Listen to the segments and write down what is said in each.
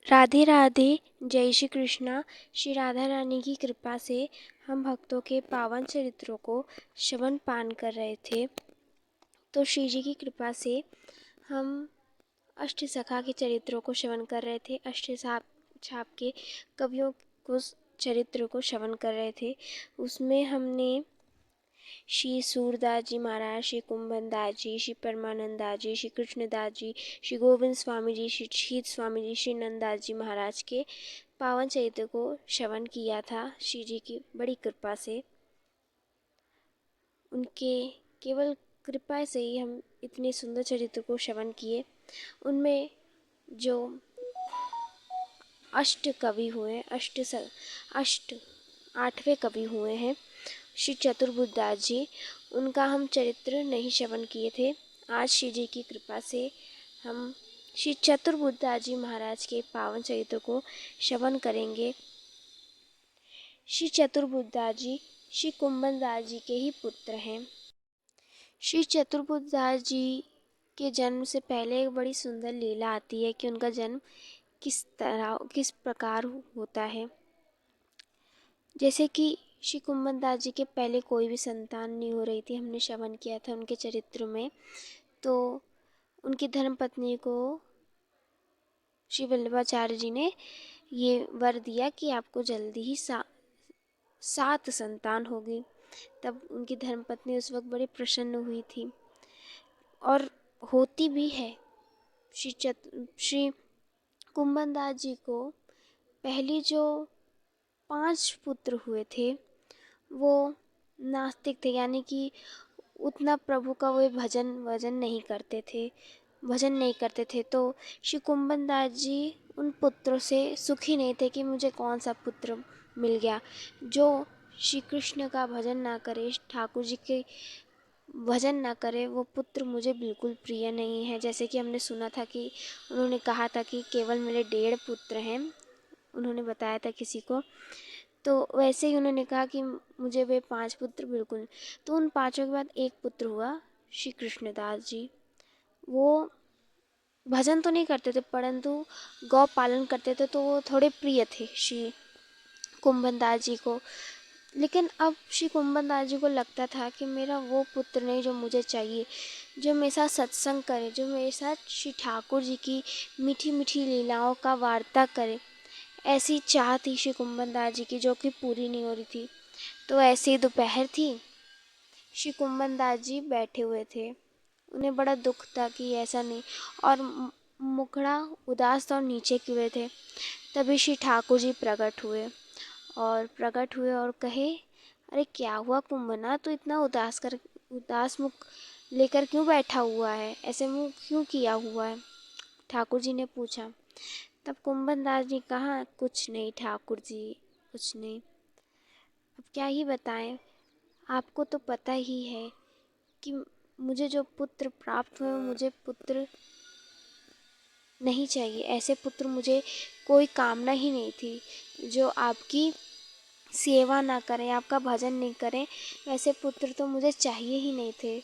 राधे राधे। जय श्री कृष्णा। श्री राधा रानी की कृपा से हम भक्तों के पावन चरित्रों को श्रवण पान कर रहे थे। तो श्री जी की कृपा से हम अष्ट सखा के चरित्रों को श्रवण कर रहे थे। अष्ट छाप के कवियों को चरित्र को श्रवण कर रहे थे। उसमें हमने श्री सूरदास जी महाराज, श्री कुंभन दास जी, श्री परमानंद दास जी, श्री कृष्णदास जी, श्री गोविंद स्वामी जी, श्री शीत स्वामी जी, श्री नंददास जी महाराज के पावन चरित्र को श्रवण किया था। श्री जी की बड़ी कृपा से, उनके केवल कृपा से ही हम इतने सुंदर चरित्र को श्रवण किए। उनमें जो अष्ट कवि हुए, अष्ट आठवें कवि हुए हैं श्री चतुर्बुद्धदास जी, उनका हम चरित्र नहीं श्रवण किए थे। आज श्री जी की कृपा से हम श्री चतुर्बुद्धदास जी महाराज के पावन चरित्र को श्रवण करेंगे। श्री चतुर्बुद्धदास जी श्री कुंभन दास जी के ही पुत्र हैं। श्री चतुर्बुद्धदास जी के जन्म से पहले एक बड़ी सुंदर लीला आती है कि उनका जन्म किस प्रकार होता है। जैसे कि श्री कुंभन दास जी के पहले कोई भी संतान नहीं हो रही थी, हमने श्रवण किया था उनके चरित्र में। तो उनकी धर्मपत्नी को श्री वल्लभाचार्य जी ने ये वर दिया कि आपको जल्दी ही 7 संतान होगी। तब उनकी धर्मपत्नी उस वक्त बड़ी प्रसन्न हुई थी और होती भी है। श्री कुंभन दास जी को पहली जो 5 पुत्र हुए थे वो नास्तिक थे, यानी कि उतना प्रभु का वो भजन नहीं करते थे। तो श्री कुंभन दास जी उन पुत्रों से सुखी नहीं थे कि मुझे कौन सा पुत्र मिल गया। जो श्री कृष्ण का भजन ना करे, ठाकुर जी के भजन ना करे, वो पुत्र मुझे बिल्कुल प्रिय नहीं है। जैसे कि हमने सुना था कि उन्होंने कहा था कि केवल मेरे 1.5 पुत्र हैं, उन्होंने बताया था किसी को। तो वैसे ही उन्होंने कहा कि मुझे वे 5 पुत्र बिल्कुल। तो उन 5 के बाद एक पुत्र हुआ श्री कृष्णदास जी। वो भजन तो नहीं करते थे परंतु गौ पालन करते थे, तो वो थोड़े प्रिय थे श्री कुंभन दास जी को। लेकिन अब श्री कुंभन दास जी को लगता था कि मेरा वो पुत्र नहीं जो मुझे चाहिए, जो मेरे साथ सत्संग करे, जो मेरे साथ श्री ठाकुर जी की मीठी मीठी लीलाओं का वार्ता करे। ऐसी चाह थी श्री कुंभन दास जी की, जो कि पूरी नहीं हो रही थी। तो ऐसे ही दोपहर थी, श्री कुंभन दास जी बैठे हुए थे। उन्हें बड़ा दुख था कि ऐसा नहीं, और मुखड़ा उदास और नीचे किए थे। तभी श्री ठाकुर जी प्रकट हुए और कहे, अरे क्या हुआ कुंभना, तो इतना उदास मुख लेकर क्यों बैठा हुआ है, ऐसे मुंह क्यों किया हुआ है, ठाकुर जी ने पूछा। तब कुंभन दास जी कहा, कुछ नहीं ठाकुर जी, कुछ नहीं। अब क्या ही बताएं, आपको तो पता ही है कि मुझे जो पुत्र प्राप्त हुए, मुझे पुत्र नहीं चाहिए। ऐसे पुत्र मुझे कोई कामना ही नहीं थी जो आपकी सेवा ना करें, आपका भजन नहीं करें। वैसे पुत्र तो मुझे चाहिए ही नहीं थे।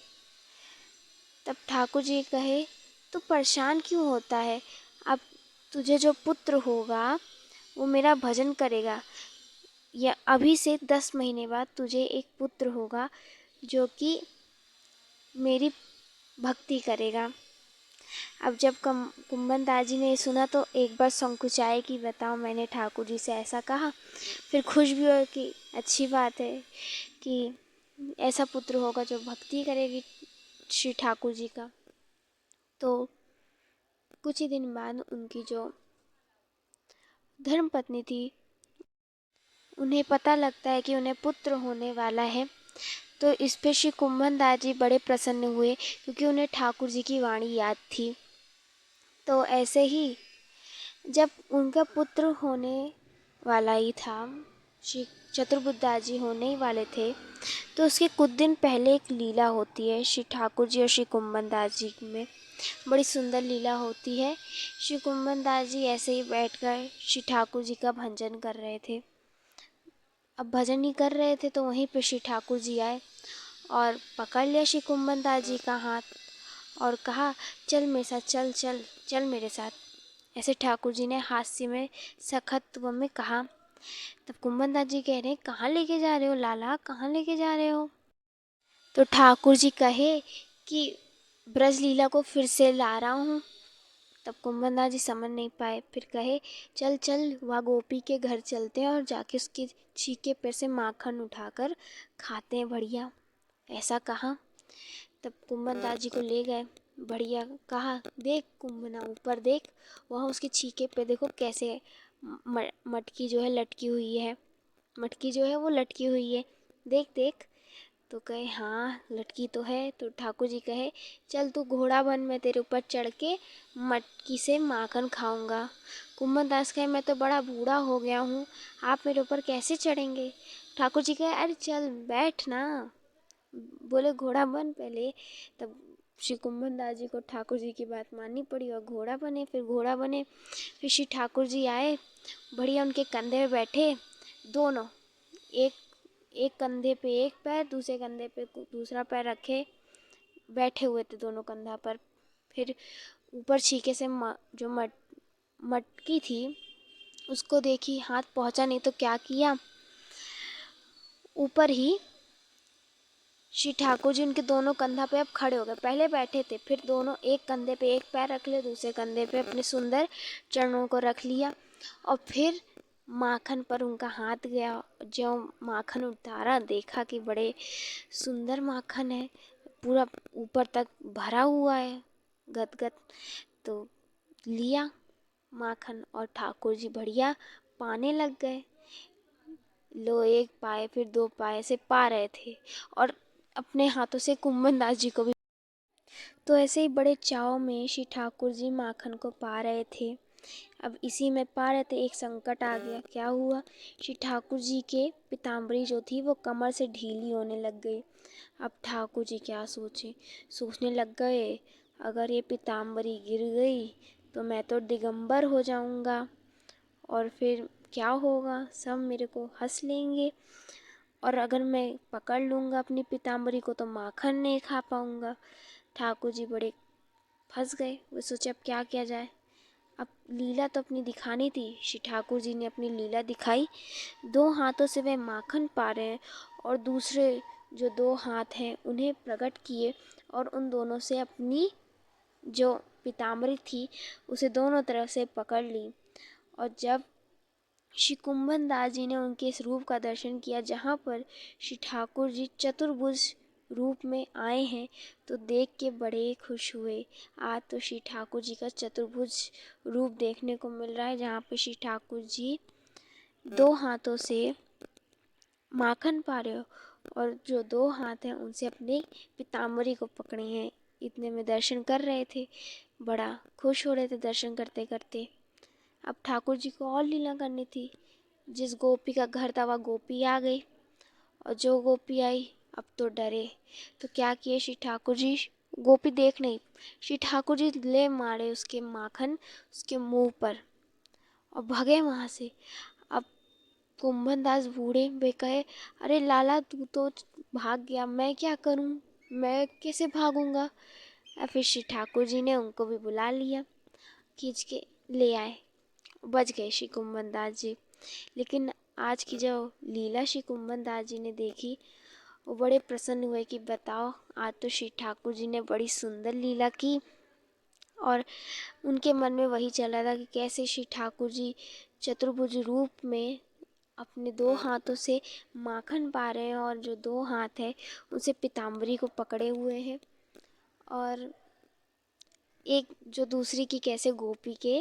तब ठाकुर जी कहे, तू परेशान क्यों होता है, अब तुझे जो पुत्र होगा वो मेरा भजन करेगा। या अभी से 10 महीने बाद तुझे एक पुत्र होगा जो कि मेरी भक्ति करेगा। अब जब कुंभन दास जी ने सुना तो एक बार संकुचाए कि बताओ, मैंने ठाकुर जी से ऐसा कहा। फिर खुश भी हुए कि अच्छी बात है कि ऐसा पुत्र होगा जो भक्ति करेगी श्री ठाकुर जी का। तो कुछ ही दिन बाद उनकी जो धर्मपत्नी थी, उन्हें पता लगता है कि उन्हें पुत्र होने वाला है। तो इस पे श्री कुंभन दास जी बड़े प्रसन्न हुए, क्योंकि उन्हें ठाकुर जी की वाणी याद थी। तो ऐसे ही जब उनका पुत्र होने वाला ही था, श्री चतुर्बुद्धदास जी होने ही वाले थे, तो उसके कुछ दिन पहले एक लीला होती है श्री ठाकुर जी और श्री कुंभन दास जी में। बड़ी सुंदर लीला होती है। श्री कुंभन दास जी ऐसे ही बैठकर श्री ठाकुर जी का भजन कर रहे थे। अब भजन ही कर रहे थे तो वहीं पे श्री ठाकुर जी आए और पकड़ लिया श्री कुंभन दास जी का हाथ और कहा, चल मेरे साथ, चल चल चल मेरे साथ। ऐसे ठाकुर जी ने हास्य में सखत्व में कहा। तब कुंभन दास जी कह रहे, कहाँ लेके जा रहे हो लाला, कहाँ लेके जा रहे हो? तो ठाकुर जी कहे कि ब्रज लीला को फिर से ला रहा हूँ। तब कुंभन दास जी समझ नहीं पाए, फिर कहे, चल चल वहाँ गोपी के घर चलते हैं और जाके उसके छीके पे से माखन उठाकर खाते हैं बढ़िया। ऐसा कहा। तब कुंभन दास जी को ले गए, बढ़िया कहा, देख कुंभना ऊपर देख, वहाँ उसके छीके पे देखो कैसे मटकी जो है लटकी हुई है, मटकी जो है वो लटकी हुई है, देख देख। तो कहे, हाँ लटकी तो है। तो ठाकुर जी कहे, चल तू घोड़ा बन, मैं तेरे ऊपर चढ़ के मटकी से माखन खाऊंगा। कुंभन दास कहे, मैं तो बड़ा बूढ़ा हो गया हूँ, आप मेरे ऊपर कैसे चढ़ेंगे? ठाकुर जी कहे, अरे चल बैठ ना, बोले घोड़ा बन पहले। तब श्री कुंभन दास जी को ठाकुर जी की बात माननी पड़ी और घोड़ा बने। फिर घोड़ा बने, फिर श्री ठाकुर जी आए, बढ़िया उनके कंधे पे बैठे दोनों, एक एक कंधे पे एक पैर, दूसरे कंधे पे दूसरा पैर रखे बैठे हुए थे दोनों कंधा पर। फिर ऊपर छीके से जो मटकी थी उसको देखी, हाथ पहुंचा नहीं तो क्या किया, ऊपर ही श्री ठाकुर जी उनके दोनों कंधा पे अब खड़े हो गए। पहले बैठे थे, फिर दोनों एक कंधे पे एक पैर रख लिया, दूसरे कंधे पे अपने सुंदर चरणों को रख लिया और फिर माखन पर उनका हाथ गया। जो माखन उतारा, देखा कि बड़े सुंदर माखन है, पूरा ऊपर तक भरा हुआ है गदगद। तो लिया माखन और ठाकुर जी बढ़िया पाने लग गए। लो एक पाए फिर दो पाए से पा रहे थे और अपने हाथों से कुंभन दास जी को भी। तो ऐसे ही बड़े चाव में श्री ठाकुर जी माखन को पा रहे थे। अब इसी में पा रहे थे, एक संकट आ गया। क्या हुआ, श्री ठाकुर जी के पीताम्बरी जो थी वो कमर से ढीली होने लग गई। अब ठाकुर जी क्या सोचने लग गए, अगर ये पीताम्बरी गिर गई तो मैं तो दिगंबर हो जाऊंगा और फिर क्या होगा, सब मेरे को हंस लेंगे और अगर मैं पकड़ लूँगा अपनी पीताम्बरी को तो माखन नहीं खा पाऊँगा। ठाकुर जी बड़े फंस गए। वो सोचे अब क्या किया जाए, अब लीला तो अपनी दिखानी थी। श्री ठाकुर जी ने अपनी लीला दिखाई, दो हाथों से वे माखन पा रहे हैं और दूसरे जो दो हाथ हैं उन्हें प्रकट किए और उन दोनों से अपनी जो पीताम्बरी थी उसे दोनों तरफ से पकड़ ली। और जब श्री कुंभन दास जी ने उनके इस रूप का दर्शन किया, जहाँ पर श्री ठाकुर जी चतुर्भुज रूप में आए हैं, तो देख के बड़े खुश हुए। आज तो श्री ठाकुर जी का चतुर्भुज रूप देखने को मिल रहा है, जहाँ पे श्री ठाकुर जी दो हाथों से माखन पा रहे हो और जो दो हाथ हैं उनसे अपने पीताम्बरी को पकड़े हैं। इतने में दर्शन कर रहे थे, बड़ा खुश हो रहे थे दर्शन करते करते। अब ठाकुर जी को और लीला करनी थी। जिस गोपी का घर था वह गोपी आ गई और जो गोपी आई अब तो डरे। तो क्या किए श्री ठाकुर जी, गोपी देख नहीं, श्री ठाकुर जी ले मारे उसके माखन उसके मुंह पर और भगे वहाँ से। अब कुंभन दास बूढ़े वे कहे, अरे लाला तू तो भाग गया, मैं क्या करूं, मैं कैसे भागूंगा? फिर श्री ठाकुर जी ने उनको भी बुला लिया, खींच के ले आए, बच गए श्री कुंभन दास जी। लेकिन आज की जो लीला श्री कुंभन दास जी ने देखी, वो बड़े प्रसन्न हुए कि बताओ, आज तो श्री ठाकुर जी ने बड़ी सुंदर लीला की। और उनके मन में वही चल रहा था कि कैसे श्री ठाकुर जी चतुर्भुज रूप में अपने दो हाथों से माखन पा रहे हैं और जो दो हाथ है उनसे पीताम्बरी को पकड़े हुए हैं और एक जो दूसरी की कैसे गोपी के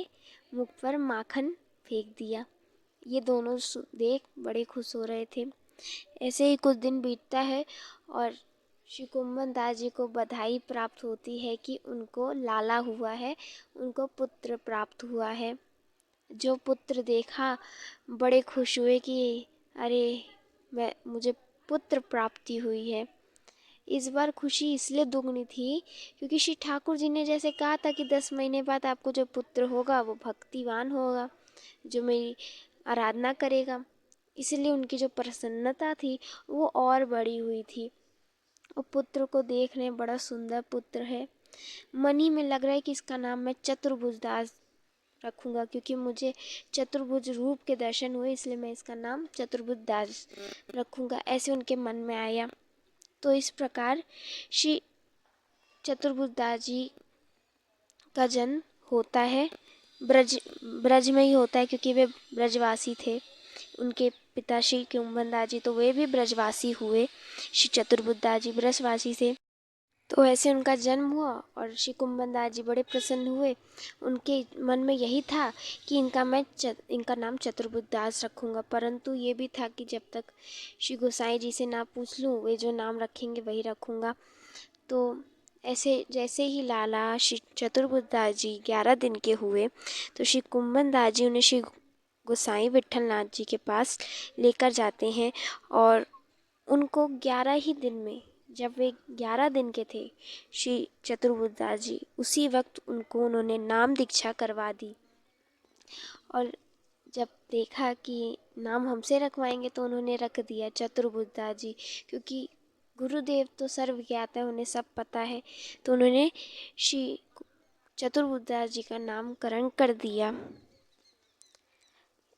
मुख पर माखन फेंक दिया। ये दोनों देख बड़े खुश हो रहे थे। ऐसे ही कुछ दिन बीतता है और श्री कुंभन दास जी को बधाई प्राप्त होती है कि उनको लाला हुआ है, उनको पुत्र प्राप्त हुआ है। जो पुत्र देखा बड़े खुश हुए कि अरे मुझे पुत्र प्राप्ति हुई है। इस बार खुशी इसलिए दुगनी थी क्योंकि श्री ठाकुर जी ने जैसे कहा था कि 10 महीने बाद आपको जो पुत्र होगा वो भक्तिवान होगा, जो मेरी आराधना करेगा। इसलिए उनकी जो प्रसन्नता थी वो और बड़ी हुई थी। और पुत्र को देख रहे हैं, बड़ा सुंदर पुत्र है। मन ही में लग रहा है कि इसका नाम मैं चतुर्भुज दास रखूँगा, क्योंकि मुझे चतुर्भुज रूप के दर्शन हुए, इसलिए मैं इसका नाम चतुर्भुज दास रखूँगा। ऐसे उनके मन में आया। तो इस प्रकार श्री चतुर्भुज दास जी का जन्म होता है। ब्रज ब्रज में ही होता है, क्योंकि वे ब्रजवासी थे। उनके पिता श्री कुंभन दास जी तो वे भी ब्रजवासी हुए। श्री चतुर्भुज दास जी ब्रजवासी से, तो ऐसे उनका जन्म हुआ और श्री कुंभन दास जी बड़े प्रसन्न हुए। उनके मन में यही था कि इनका नाम चतुर्भुज दास रखूँगा, परंतु ये भी था कि जब तक श्री गोसाई जी से ना पूछ लूँ, वे जो नाम रखेंगे वही रखूँगा। तो ऐसे जैसे ही लाला श्री चतुर्भुज दास जी 11 दिन के हुए, तो श्री कुंभन दास जी उन्हें श्री गोसाई विट्ठल नाथ जी के पास लेकर जाते हैं और उनको 11 ही दिन में, जब वे 11 दिन के थे, श्री चतुर्भुज दास जी उसी वक्त उन्होंने नाम दीक्षा करवा दी। और जब देखा कि नाम हमसे रखवाएंगे, तो उन्होंने रख दिया चतुर्भुज दास जी, क्योंकि गुरुदेव तो सर्वज्ञात है, उन्हें सब पता है। तो उन्होंने श्री चतुर्भुज दास जी का नामकरण कर दिया।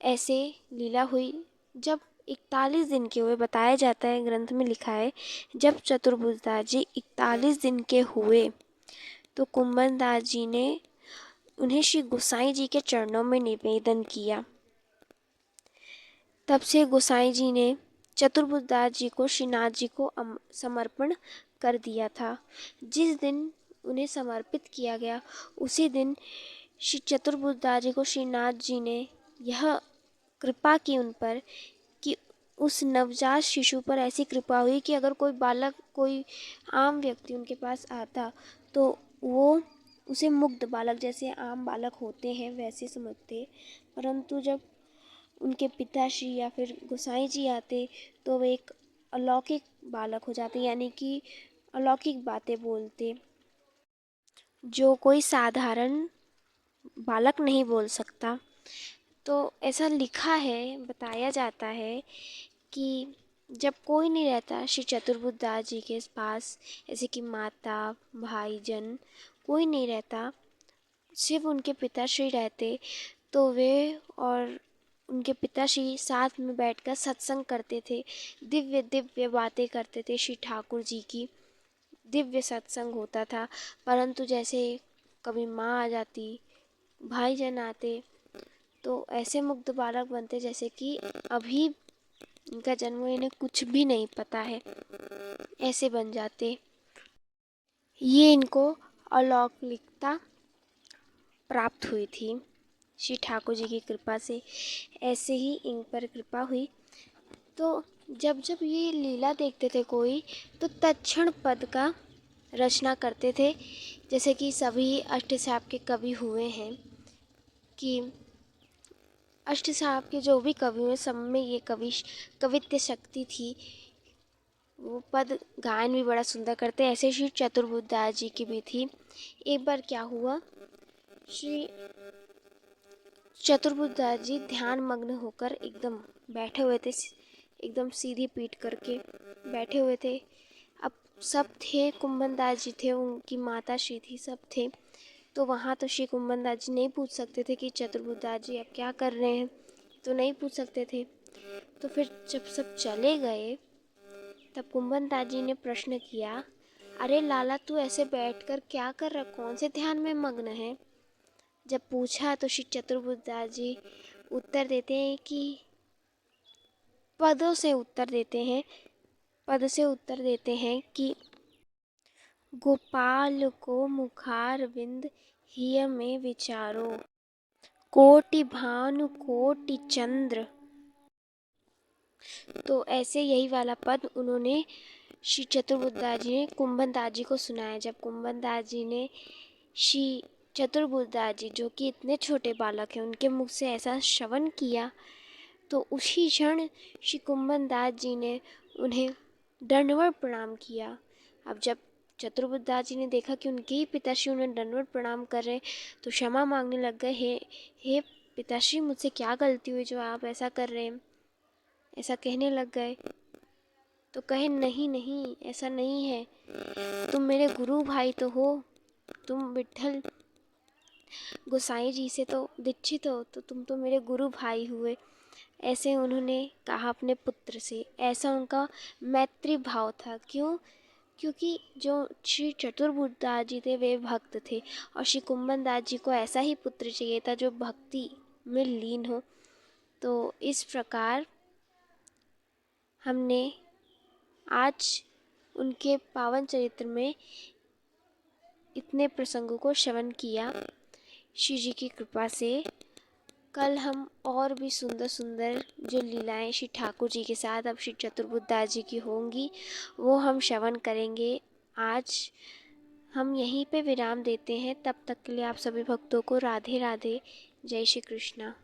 ऐसे लीला हुई। जब 41 दिन के हुए, बताया जाता है, ग्रंथ में लिखा है, जब चतुर्भुज दास जी 41 दिन के हुए, तो कुंभन दास जी ने उन्हें श्री गोसाई जी के चरणों में निवेदन किया। तब से गोसाई जी ने चतुर्भुज दास जी को श्रीनाथ जी को समर्पण कर दिया था। जिस दिन उन्हें समर्पित किया गया, उसी दिन श्री चतुर्भुज दास जी को श्रीनाथ जी ने यह कृपा की उन पर कि उस नवजात शिशु पर ऐसी कृपा हुई कि अगर कोई बालक, कोई आम व्यक्ति उनके पास आता, तो वो उसे मुग्ध बालक, जैसे आम बालक होते हैं वैसे समझते। परंतु जब उनके पिताश्री या फिर गोसाई जी आते, तो वे एक अलौकिक बालक हो जाते, यानी कि अलौकिक बातें बोलते, जो कोई साधारण बालक नहीं बोल सकता। तो ऐसा लिखा है, बताया जाता है कि जब कोई नहीं रहता श्री चतुर्भुज दास जी के पास, जैसे कि माता, भाईजन, कोई नहीं रहता, सिर्फ उनके पिताश्री रहते, तो वे और उनके पिताश्री साथ में बैठकर सत्संग करते थे। दिव्य दिव्य बातें करते थे, श्री ठाकुर जी की दिव्य सत्संग होता था। परंतु जैसे कभी माँ आ जाती, भाईजन आते, तो ऐसे मुग्ध बालक बनते जैसे कि अभी इनका जन्म हुआ, इन्हें कुछ भी नहीं पता है, ऐसे बन जाते। ये इनको अलौकिकता प्राप्त हुई थी श्री ठाकुर जी की कृपा से। ऐसे ही इन पर कृपा हुई। तो जब जब ये लीला देखते थे कोई, तो तत्क्षण पद का रचना करते थे। जैसे कि सभी अष्टसाप के कवि हुए हैं, कि अष्टसाप के जो भी कवि हुए, सब में ये कवित्व शक्ति थी। वो पद गायन भी बड़ा सुंदर करते। ऐसे श्री चतुर्भुज दास जी की भी थी। एक बार क्या हुआ, श्री चतुर्भुज दास जी ध्यान मग्न होकर एकदम बैठे हुए थे, एकदम सीधी पीठ करके बैठे हुए थे। अब सब थे, कुंभन दास जी थे, उनकी माता श्री थी, सब थे। तो वहाँ तो श्री कुंभन दास जी नहीं पूछ सकते थे कि चतुर्भुज दास जी अब क्या कर रहे हैं, तो नहीं पूछ सकते थे। तो फिर जब सब चले गए, तब कुंभन दास जी ने प्रश्न किया, अरे लाला, तू ऐसे बैठकर क्या कर रहा, कौन से ध्यान में मग्न है? जब पूछा, तो श्री चतुर्भुज दास जी उत्तर देते हैं कि पद से उत्तर देते हैं कि गोपाल को मुखारविंद हिय में विचारो, कोटि भानु कोटि चंद्र। तो ऐसे यही वाला पद उन्होंने श्री चतुर्भुज दास जी ने कुंभन दास जी को सुनाया। जब कुंभन दास जी ने श्री चतुर्भुज दास जी, जो कि इतने छोटे बालक हैं, उनके मुख से ऐसा श्रवण किया, तो उसी क्षण श्री कुंभन दास जी ने उन्हें दंडवत प्रणाम किया। अब जब चतुर्भुज दास जी ने देखा कि उनके ही पिताश्री उन्हें दंडवत प्रणाम कर रहे, तो क्षमा मांगने लग गए, हे पिताश्री, मुझसे क्या गलती हुई जो आप ऐसा कर रहे हैं, ऐसा कहने लग गए। तो कहे, नहीं नहीं, ऐसा नहीं है, तुम मेरे गुरु भाई तो हो, तुम विट्ठल गोसाई जी से तो दीक्षित हो तो तुम तो मेरे गुरु भाई हुए। ऐसे उन्होंने कहा अपने पुत्र से। ऐसा उनका मैत्री भाव था। क्यों? क्योंकि जो श्री चतुर्भुज दास जी थे वे भक्त थे और श्री कुंभन दास जी को ऐसा ही पुत्र चाहिए था जो भक्ति में लीन हो। तो इस प्रकार हमने आज उनके पावन चरित्र में इतने प्रसंगों को श्रवण किया श्री जी की कृपा से। कल हम और भी सुंदर सुंदर जो लीलाएं श्री ठाकुर जी के साथ अब श्री चतुर्भुज दास जी की होंगी वो हम श्रवण करेंगे। आज हम यहीं पे विराम देते हैं। तब तक के लिए आप सभी भक्तों को राधे राधे। जय श्री कृष्णा।